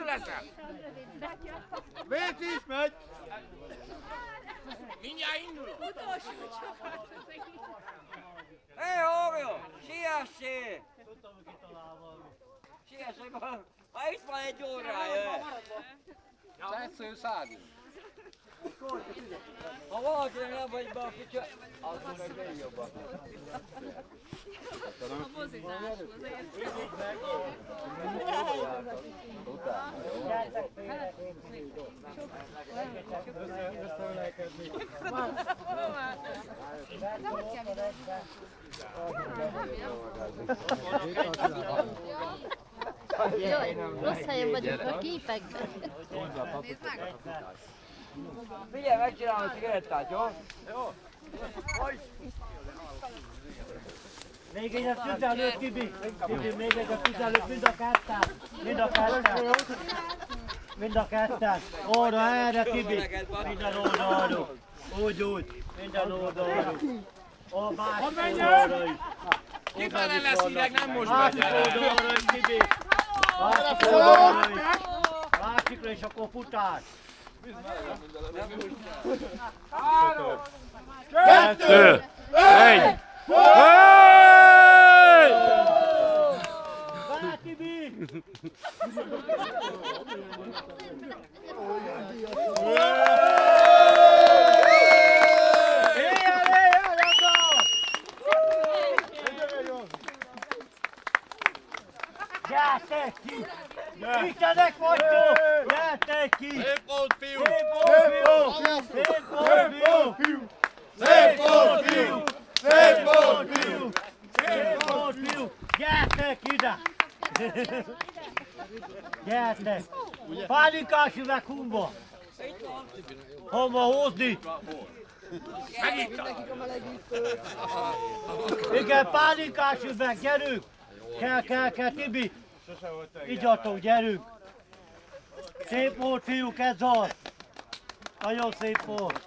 leszel? Vécz is megy! Mindjárt indulok. Hé, Hórió! Siessé! Siessé, ha itt van egy órája! Tetsző szádi! Ha valaki nem vagy be a kicsi, akkor meg még jobban. A mozizáshoz érted. Jaj, rossz helyen vagyok a képekben. Nézd meg! Figyelj, megcsinálom a cigarettát, jó? Jó! Még egy a 15, Tibi! Tibi, még egy a 15, mind a ketten! Mind a ketten! Mind a ketten! Óra erre, Tibi! Minden oldalról! Úgy! Minden oldalról! A másik oldalról is! Kifele lesz hideg, nem most Másik megy. oldalról is, Tibi! Másik oldalról is! Másikra is akkor futás! 3, 2! 1! Várj, Tibi! Gyertek ki! Itenek vagytok! Gyertek ki! Szép volt, fiú! Szép volt, fiú! Szép volt, fiú! Szép volt, fiú! Szép volt, fiú! Szép volt, fiú! Gyertek ide! Gyertek! Pálinkás üveg humba! Hova hozni? Igen, pálinkás üveg, gyerünk! Kell, Tibi! Igyatok, gyerünk! Szép volt, fiúk, ez az! Nagyon szép volt!